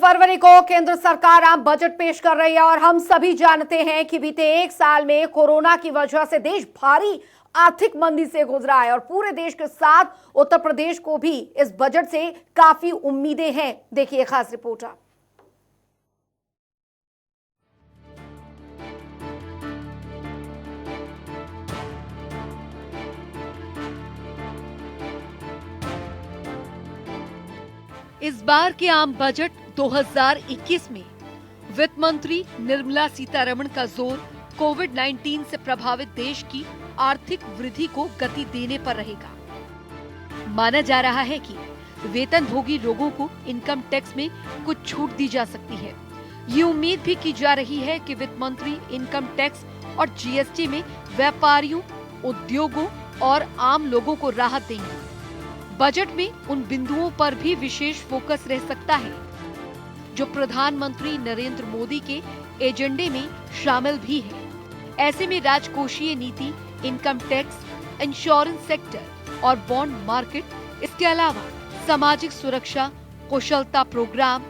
फरवरी को केंद्र सरकार आम बजट पेश कर रही है और हम सभी जानते हैं कि बीते एक साल में कोरोना की वजह से देश भारी आर्थिक मंदी से गुजरा है और पूरे देश के साथ उत्तर प्रदेश को भी इस बजट से काफी उम्मीदें हैं। देखिए खास रिपोर्ट। इस बार के आम बजट 2021 में वित्त मंत्री निर्मला सीतारमण का जोर कोविड-19 से प्रभावित देश की आर्थिक वृद्धि को गति देने पर रहेगा। माना जा रहा है कि वेतनभोगी लोगों को इनकम टैक्स में कुछ छूट दी जा सकती है। ये उम्मीद भी की जा रही है कि वित्त मंत्री इनकम टैक्स और जीएसटी में व्यापारियों, उद्योगों और आम लोगों को राहत देंगे। बजट में उन बिंदुओं पर भी विशेष फोकस रह सकता है जो प्रधानमंत्री नरेंद्र मोदी के एजेंडे में शामिल भी है। ऐसे में राजकोषीय नीति, इनकम टैक्स, इंश्योरेंस सेक्टर और बॉन्ड मार्केट, इसके अलावा सामाजिक सुरक्षा, कुशलता प्रोग्राम,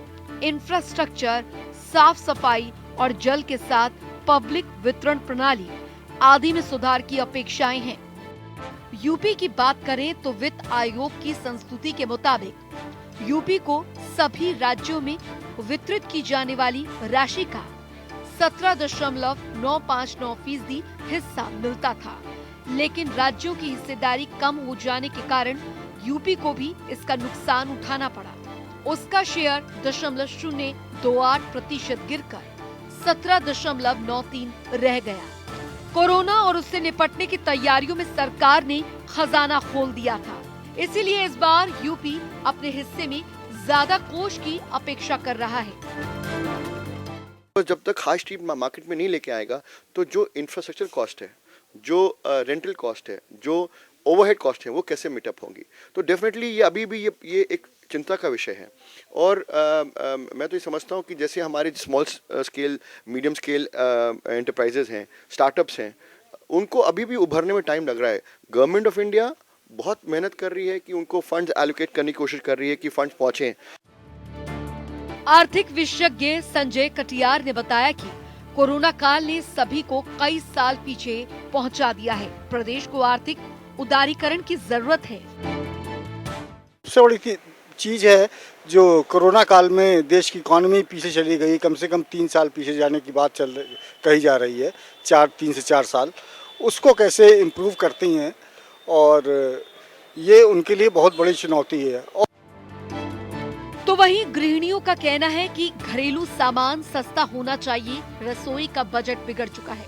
इंफ्रास्ट्रक्चर, साफ सफाई और जल के साथ पब्लिक वितरण प्रणाली आदि में सुधार की अपेक्षाएं हैं। यूपी की बात करें तो वित्त आयोग की संस्तुति के मुताबिक यूपी को सभी राज्यों में वितरित की जाने वाली राशि का 17.959% हिस्सा मिलता था, लेकिन राज्यों की हिस्सेदारी कम हो जाने के कारण यूपी को भी इसका नुकसान उठाना पड़ा। उसका शेयर 0.028% गिरकर 17.93 रह गया। कोरोना और उससे निपटने की तैयारियों में सरकार ने खजाना खोल दिया था, इसीलिए इस बार यूपी अपने हिस्से में ज्यादा कोष की अपेक्षा कर रहा है। तो जब तक हाई स्ट्रीट मार्केट में नहीं लेके आएगा तो जो इंफ्रास्ट्रक्चर कॉस्ट है, जो रेंटल कॉस्ट है, जो ओवरहेड कॉस्ट है, वो कैसे मीटअप होंगी। तो डेफिनेटली ये अभी भी ये एक चिंता का विषय है। और मैं तो ये समझता हूँ कि जैसे हमारे small scale, medium scale enterprises हैं, स्टार्टअप्स हैं, उनको अभी भी उभरने में टाइम लग रहा है। गवर्नमेंट ऑफ इंडिया बहुत मेहनत कर रही है कि उनको फंड्स एलोकेट करने की कोशिश कर रही है कि फंड्स पहुँचें। आर्थिक विशेषज्ञ संजय कटियार ने बताया कि कोरोना काल ने सभी को कई साल पीछे पहुंचा दिया है। प्रदेश को आर्थिक उदारीकरण की जरूरत है। सबसे बड़ी चीज है जो कोरोना काल में देश की इकोनॉमी पीछे चली गई, कम से कम 3 साल पीछे जाने की बात कही जा रही है, 3 से 4 साल। उसको कैसे इम्प्रूव करती हैं और ये उनके लिए बहुत बड़ी चुनौती है। तो वहीं गृहिणियों का कहना है कि घरेलू सामान सस्ता होना चाहिए। रसोई का बजट बिगड़ चुका है।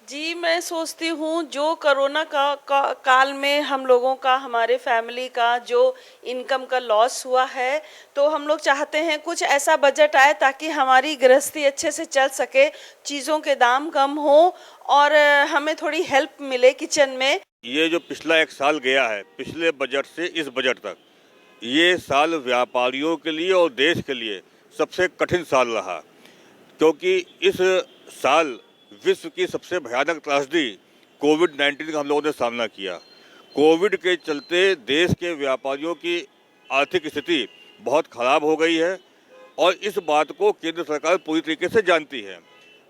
जी, मैं सोचती हूँ जो कोरोना काल में हम लोगों का, हमारे फैमिली का जो इनकम का लॉस हुआ है, तो हम लोग चाहते हैं कुछ ऐसा बजट आए ताकि हमारी गृहस्थी अच्छे से चल सके, चीज़ों के दाम कम हो और हमें थोड़ी हेल्प मिले किचन में। ये जो पिछला एक साल गया है, पिछले बजट से इस बजट तक, ये साल व्यापारियों के लिए और देश के लिए सबसे कठिन साल रहा, क्योंकि इस साल विश्व की सबसे भयानक त्रासदी कोविड-19 का हम लोगों ने सामना किया। कोविड के चलते देश के व्यापारियों की आर्थिक स्थिति बहुत खराब हो गई है और इस बात को केंद्र सरकार पूरी तरीके से जानती है।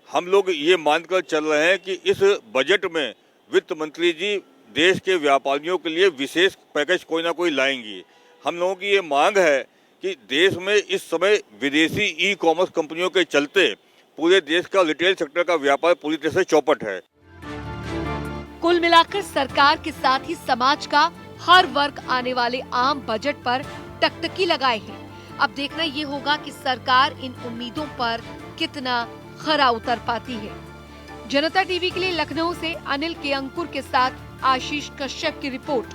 हम लोग ये मानकर चल रहे हैं कि इस बजट में वित्त मंत्री जी देश के व्यापारियों के लिए विशेष पैकेज कोई ना कोई लाएंगी। हम लोगों की ये मांग है कि देश में इस समय विदेशी ई-कॉमर्स कंपनियों के चलते पूरे देश का रिटेल सेक्टर का व्यापार पूरी तरह से चौपट है। कुल मिलाकर सरकार के साथ ही समाज का हर वर्ग आने वाले आम बजट पर टकटकी लगाए है। अब देखना ये होगा कि सरकार इन उम्मीदों पर कितना खरा उतर पाती है। जनता टीवी के लिए लखनऊ से अनिल के अंकुर के साथ आशीष कश्यप की रिपोर्ट।